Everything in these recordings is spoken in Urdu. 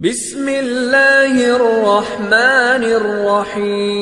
بسم اللہ الرحمن الرحیم۔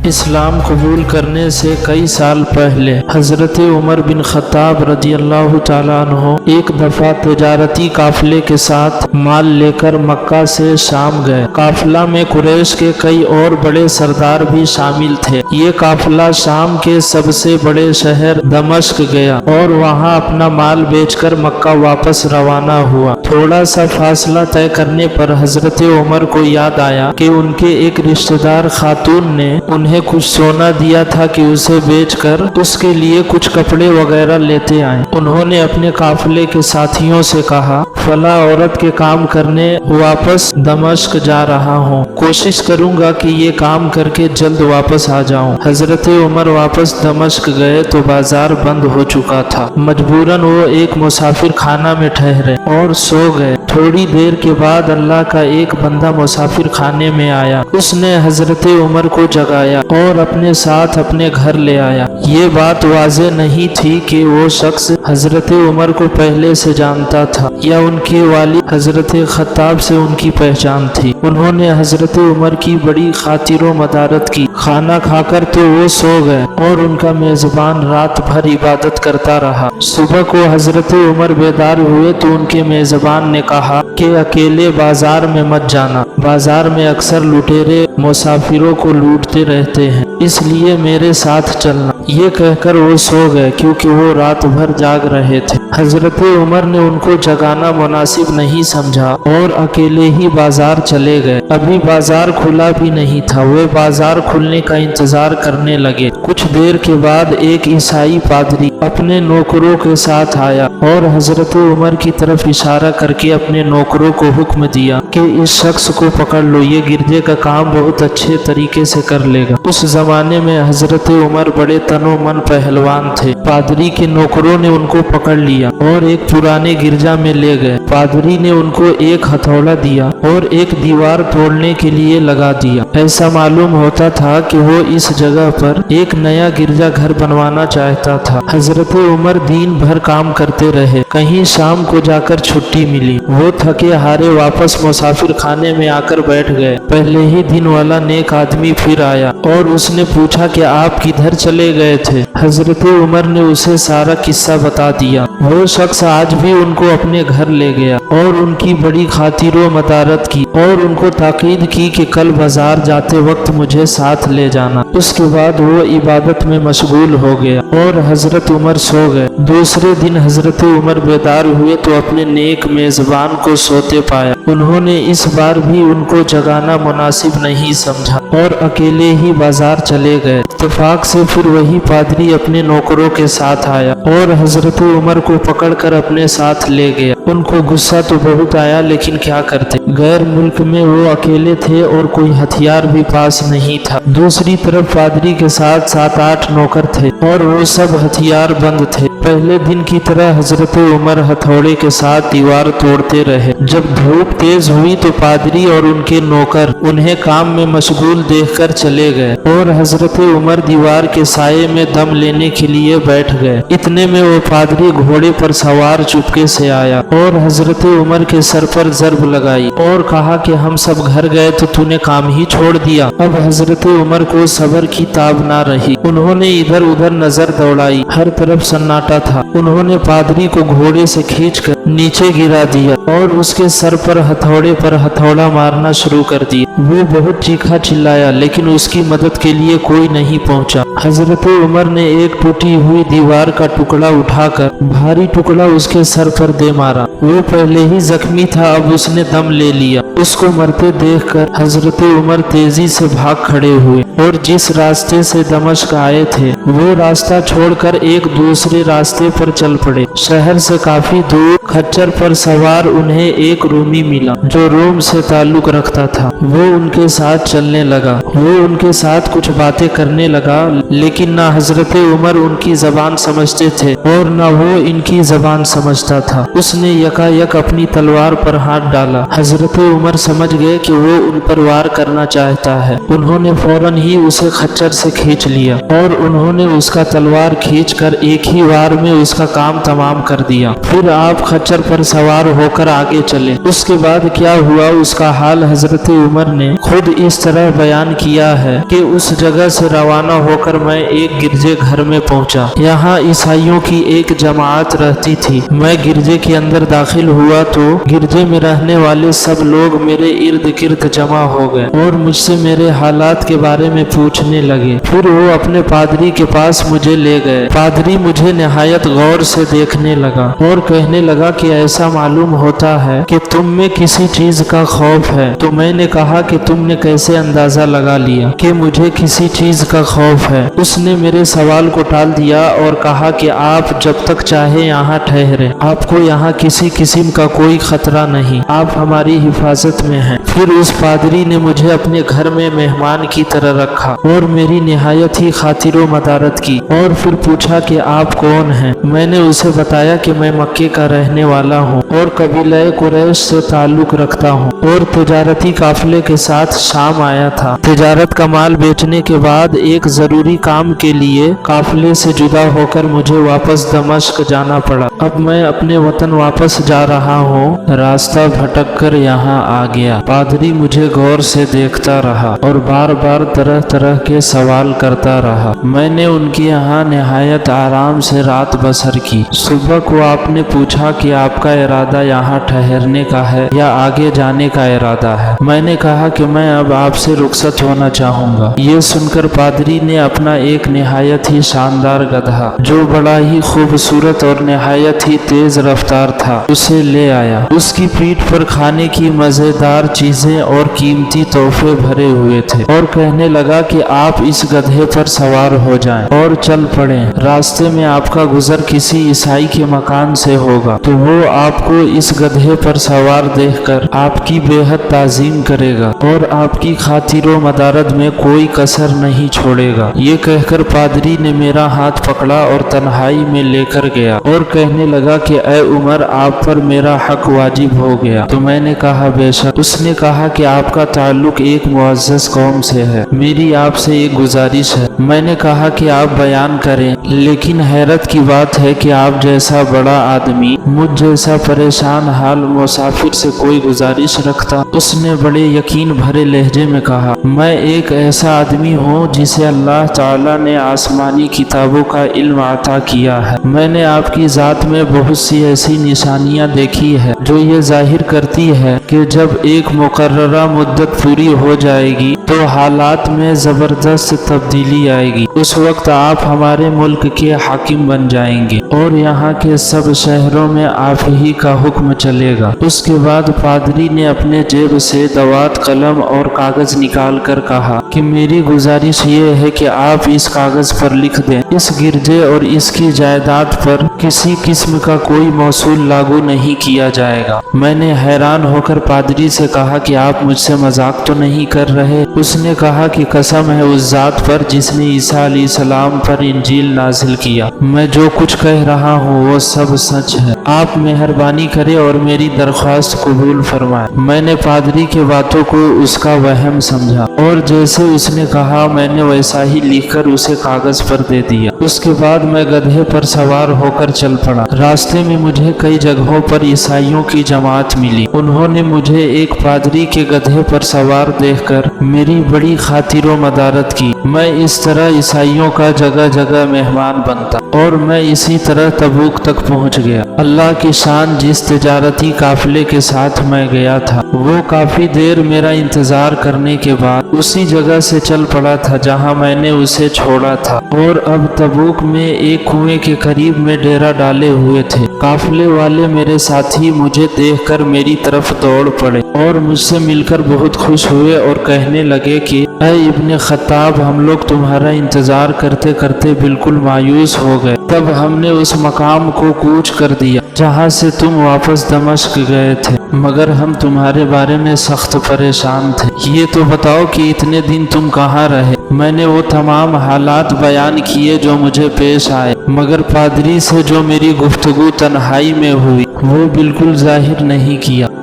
اسلام قبول کرنے سے کئی سال پہلے حضرت عمر بن خطاب رضی اللہ تعالیٰ عنہ ایک دفعہ تجارتی قافلے کے ساتھ مال لے کر مکہ سے شام گئے۔ قافلہ میں قریش کے کئی اور بڑے سردار بھی شامل تھے۔ یہ قافلہ شام کے سب سے بڑے شہر دمشق گیا اور وہاں اپنا مال بیچ کر مکہ واپس روانہ ہوا۔ تھوڑا سا فاصلہ طے کرنے پر حضرت عمر کو یاد آیا کہ ان کے ایک رشتہ دار خاتون نے انہیں کچھ سونا دیا تھا کہ اسے بیچ کر اس کے لیے کچھ کپڑے وغیرہ لیتے آئیں۔ انہوں نے اپنے قافلے کے ساتھیوں سے کہا، فلاں عورت کے کام کرنے واپس دمشق جا رہا ہوں، کوشش کروں گا کہ یہ کام کر کے جلد واپس آ جاؤں۔ حضرت عمر واپس دمشق گئے تو بازار بند ہو چکا تھا۔ مجبوراً وہ ایک مسافر خانہ میں ٹھہرے اور سو گئے۔ تھوڑی دیر کے بعد اللہ کا ایک بندہ مسافر خانے میں آیا۔ اس نے حضرت عمر کو جگایا اور اپنے ساتھ اپنے گھر لے آیا۔ یہ بات واضح نہیں تھی کہ وہ شخص حضرت عمر کو پہلے سے جانتا تھا یا ان کے والد حضرت خطاب سے ان کی پہچان تھی۔ انہوں نے حضرت عمر کی بڑی خاطر و مدارت کی۔ کھانا کھا کر تو وہ سو گئے اور ان کا میزبان رات بھر عبادت کرتا رہا۔ صبح کو حضرت عمر بیدار ہوئے تو ان کے میزبان نے کہا کہ اکیلے بازار میں مت جانا، بازار میں اکثر لٹیرے مسافروں کو لوٹتے رہتے ہیں، اس لیے میرے ساتھ چلنا۔ یہ کہہ کر وہ سو گئے کیونکہ وہ رات بھر جاگ رہے تھے۔ حضرت عمر نے ان کو جگانا مناسب نہیں سمجھا اور اکیلے ہی بازار چلے گئے۔ ابھی بازار کھلا بھی نہیں تھا، وہ بازار کھلنے کا انتظار کرنے لگے۔ کچھ دیر کے بعد ایک عیسائی پادری اپنے نوکروں کے ساتھ آیا اور حضرت عمر کی طرف اشارہ کر کے اپنے نوکروں کو حکم دیا کہ اس شخص کو پکڑ لو، یہ گرجے کا کام بہت اچھے طریقے سے کر لے گا۔ اس زمانے میں حضرت عمر بڑے تن و من پہلوان تھے۔ پادری کے نوکروں نے ان کو پکڑ لیا اور ایک پرانے گرجا میں لے گئے۔ پادری نے ان کو ایک ہتھوڑا دیا اور ایک دیوار توڑنے کے لیے لگا دیا۔ ایسا معلوم ہوتا تھا کہ وہ اس جگہ پر ایک نیا گرجا گھر بنوانا چاہتا تھا۔ حضرت عمر دن بھر کام کرتے رہے، کہیں شام کو جا کر چھٹی ملی۔ وہ تھکے ہارے واپس مسافر خانے میں آ کر بیٹھ گئے۔ پہلے ہی دن والا نیک آدمی پھر آیا اور اس نے پوچھا کہ آپ کدھر چلے گئے تھے؟ حضرت عمر نے اسے سارا قصہ بتا دیا۔ وہ شخص آج بھی ان کو اپنے گھر لے گیا اور ان کی بڑی خاطر و مدارت کی اور ان کو تاکید کی کہ کل بازار جاتے وقت مجھے ساتھ لے جانا۔ اس کے بعد وہ عبادت میں مشغول ہو گیا اور حضرت عمر سو گئے۔ دوسرے دن حضرت عمر بیدار ہوئے تو اپنے نیک میزبان کو سوتے پایا۔ انہوں نے اس بار بھی ان کو جگانا مناسب نہیں سمجھا اور اکیلے ہی بازار چلے گئے۔ اتفاق سے پھر وہی پادری اپنے نوکروں کے ساتھ آیا اور حضرت عمر کو پکڑ کر اپنے ساتھ لے گیا۔ ان کو غصہ تو بہت آیا لیکن کیا کرتے، غیر ملک میں وہ اکیلے تھے اور کوئی ہتھیار بھی پاس نہیں تھا۔ دوسری طرف پادری کے ساتھ 7-8 نوکر تھے اور وہ سب ہتھیار بند تھے۔ پہلے دن کی طرح حضرت عمر ہتھوڑے کے ساتھ دیوار توڑتے رہے۔ جب دھوپ تیز ہوئی تو پادری اور ان کے نوکر انہیں کام میں مشغول دیکھ کر چلے گئے اور حضرت عمر دیوار کے سائے میں دم لینے کے لیے بیٹھ گئے۔ اتنے میں وہ پادری گھوڑے پر سوار چپکے سے آیا اور حضرت عمر کے سر پر ضرب لگائی اور کہا کہ ہم سب گھر گئے تو تو نے کام ہی چھوڑ دیا۔ اب حضرت عمر کو صبر کی تاب نہ رہی۔ انہوں نے ادھر ادھر نظر دوڑائی، ہر طرف سناٹا تھا۔ انہوں نے پادری کو گھوڑے سے کھینچ کر نیچے گرا دیا اور اس کے سر پر ہتھوڑا مارنا شروع کر دیا۔ وہ بہت چیخا چلایا لیکن اس کی مدد کے لیے کوئی نہیں پہنچا۔ حضرت عمر نے ایک ٹوٹی ہوئی دیوار کا ٹکڑا اٹھا کر بھاری ٹکڑا اس کے سر پر دے مارا۔ وہ پہلے ہی زخمی تھا، اب اس نے دم لے لیا۔ اس کو مرتے دیکھ کر حضرت عمر تیزی سے بھاگ کھڑے ہوئے اور جس راستے سے دمشق آئے تھے وہ راستہ چھوڑ کر ایک دوسرے راستے پر چل پڑے۔ شہر سے کافی دور کھچر پر سوار انہیں ایک رومی ملا جو روم سے تعلق رکھتا تھا۔ وہ ان کے ساتھ چلنے لگا، وہ ان کے ساتھ کچھ باتیں کرنے لگا لیکن نہ حضرت عمر ان کی زبان سمجھتے تھے اور نہ وہ ان کی زبان سمجھتا تھا۔ اس نے یکا یک اپنی تلوار پر ہاتھ ڈالا۔ حضرت عمر سمجھ گئے کہ وہ ان پر وار کرنا چاہتا ہے۔ انہوں نے فوراً ہی اسے خچر سے کھینچ لیا اور انہوں نے اس کا تلوار کھینچ کر ایک ہی وار میں اس کا کام تمام کر دیا۔ پھر آپ خچر پر سوار ہو کر آگے چلے۔ اس کے بعد کیا ہوا اس کا حال حضرت عمر نے خود اس طرح بیان کیا ہے کہ اس جگہ سے روانہ ہو کر میں ایک گرجے گھر میں پہنچا۔ یہاں عیسائیوں کی ایک جماعت رہتی تھی۔ میں گرجے کے اندر داخل ہوا تو گرجے میں رہنے والے سب لوگ میرے ارد گرد جمع ہو گئے اور مجھ سے میرے حالات کے بارے میں پوچھنے لگے۔ پھر وہ اپنے پادری کے پاس مجھے لے گئے۔ پادری مجھے نہایت غور سے دیکھنے لگا اور کہنے لگا کہ ایسا معلوم ہوتا ہے کہ تم میں کسی چیز کا خوف ہے۔ تو میں نے کہا کہ تم نے کیسے اندازہ لگا لیا کہ مجھے کسی چیز کا خوف ہے؟ اس نے میرے سوال کو ٹال دیا اور کہا کہ آپ جب تک چاہے یہاں ٹھہرے، آپ کو یہاں کسی قسم کا کوئی خطرہ نہیں، آپ ہماری حفاظت میں ہیں۔ پھر اس پادری نے مجھے اپنے گھر میں مہمان کی طرح رکھا اور میری نہایت ہی خاطر و مدارت کی، اور پھر پوچھا کہ آپ کون ہیں؟ میں نے اسے بتایا کہ میں مکے کا رہنے والا ہوں اور قبیلہ قریش سے تعلق رکھتا ہوں اور تجارتی قافلے کے ساتھ شام آیا تھا۔ تجارت کا مال بیچنے کے بعد ایک ضروری کام کے لیے قافلے سے جدا ہو کر مجھے واپس دمشق جانا پڑا۔ اب میں اپنے وطن واپس جا رہا ہوں، راستہ بھٹک کر یہاں آ گیا۔ پادری مجھے غور سے دیکھتا رہا اور بار بار طرح طرح کے سوال کرتا رہا۔ میں نے ان کے یہاں نہایت آرام سے رات بسر کی۔ صبح کو آپ نے پوچھا کہ آپ کا ارادہ یہاں ٹھہرنے کا ہے یا آگے جانے کا ارادہ ہے؟ میں نے کہا کہ میں اب آپ سے رخصت ہونا چاہوں گا۔ یہ سن کر پادری نے اپنا ایک نہایت ہی شاندار گدھا جو بڑا ہی خوبصورت اور نہایت ہی تیز رفتار تھا اسے لے آیا۔ اس کی پیٹھ پر کھانے کی مزیدار چیزیں اور قیمتی تحفے بھرے ہوئے تھے اور کہنے لگا کہ آپ اس گدھے پر سوار ہو جائیں اور چل پڑیں۔ راستے میں آپ کا گزر کسی عیسائی کے مکان سے ہوگا تو وہ آپ کو اس گدھے پر سوار دیکھ کر آپ کی بے حد تعظیم کرے گا اور آپ کی خاطر و مدارت میں کوئی کسر نہیں چھوڑے گا۔ یہ کہہ کر پادری نے میرا ہاتھ پکڑا اور تنہائی میں لے کر گیا اور کہنے لگا کہ اے عمر، آپ پر میرا حق واجب ہو گیا۔ تو میں نے کہا بے شک۔ اس نے کہا کہ آپ کا تعلق ایک معزز قوم سے ہے، میری آپ سے ایک گزارش ہے۔ میں نے کہا کہ آپ بیان کریں، لیکن حیرت کی بات ہے کہ آپ جیسا بڑا آدمی مجھ جیسا پریشان حال مسافر سے کوئی گزارش رکھتا؟ اس نے بڑے یقین بھرے لہجے میں کہا، میں ایک ایسا آدمی ہوں جسے اللہ تعالیٰ نے آسمانی کتابوں کا علم عطا کیا ہے۔ میں نے آپ کی ذات میں بہت سی ایسی نشانیاں دیکھی ہے جو یہ ظاہر کرتی ہے کہ جب ایک مقررہ مدت پوری ہو جائے گی تو حالات میں زبردست تبدیلی آئے گی۔ اس وقت آپ ہمارے ملک کے حاکم بن جائیں گے اور یہاں کے سب شہروں میں آپ ہی کا حکم چلے گا۔ اس کے بعد پادری نے اپنے جیب سے دوات، قلم اور کاغذ نکال کر کہا کہ میری گزارش یہ ہے کہ آپ اس کاغذ پر لکھ دیں، اس گرجے اور اس کی جائیداد پر کسی قسم کا کوئی موصول لاگو نہیں کیا جائے گا۔ میں نے حیران ہو کر پادری سے کہا کہ آپ مجھ سے مذاق تو نہیں کر رہے؟ اس نے کہا کہ قسم ہے اس ذات پر جس نے عیسیٰ علیہ السلام پر انجیل نازل کیا، میں جو کچھ کہہ رہا ہوں وہ سب سچ ہے۔ آپ مہربانی کریں اور میری درخواست قبول فرمائیں۔ میں نے پادری کے باتوں کو اس کا وہم سمجھا اور جیسے اس نے کہا میں نے ویسا ہی لکھ کر اسے کاغذ پر دے دیا۔ اس کے بعد میں گدھے پر سوار ہو کر چل پڑا۔ راستے میں مجھے کئی جگہوں پر عیسائیوں کی جماعت ملی۔ انہوں نے مجھے ایک پادری کے گدھے پر سوار دیکھ کر میری بڑی خاطر و مدارت کی۔ میں اس طرح عیسائیوں کا جگہ جگہ مہمان بنتا اور میں اسی طرح تبوک تک پہنچ گیا۔ اللہ کی شان، جس تجارتی قافلے کے ساتھ میں گیا تھا وہ کافی دیر میرا انتظار کرنے کے بعد اسی جگہ سے چل پڑا تھا جہاں میں نے اسے چھوڑا تھا اور اب تبوک میں ایک کنویں کے قریب میں ڈیرا ڈالے ہوئے تھے۔ قافلے والے میرے ساتھی مجھے دیکھ کر میری طرف دوڑ پڑے اور مجھ سے مل کر بہت خوش ہوئے اور کہنے لگے کہ اے ابن خطاب، ہم لوگ تمہارا انتظار کرتے کرتے بالکل مایوس ہو گئے۔ تب ہم نے اس مقام کو کوچ کر دیا جہاں سے تم واپس دمشق گئے تھے، مگر ہم تمہارے بارے میں سخت پریشان تھے۔ یہ تو بتاؤ کہ اتنے دن تم کہاں رہے؟ میں نے وہ تمام حالات بیان کیے جو مجھے پیش آئے، مگر پادری سے جو میری گفتگو تنہائی میں ہوئی وہ بالکل ظاہر نہیں کیا،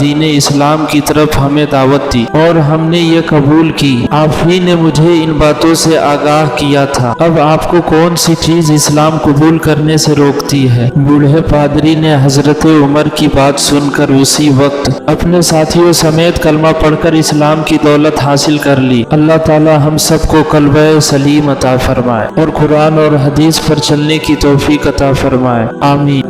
دین اسلام کی طرف ہمیں دعوت دی اور ہم نے یہ قبول کی۔ آپ ہی نے مجھے ان باتوں سے آگاہ کیا تھا، اب آپ کو کون سی چیز اسلام قبول کرنے سے روکتی ہے؟ بوڑھے پادری نے حضرت عمر کی بات سن کر اسی وقت اپنے ساتھیوں سمیت کلمہ پڑھ کر اسلام کی دولت حاصل کر لی۔ اللہ تعالی ہم سب کو قلبہ سلیم عطا فرمائے اور قرآن اور حدیث پر چلنے کی توفیق عطا فرمائے، آمین۔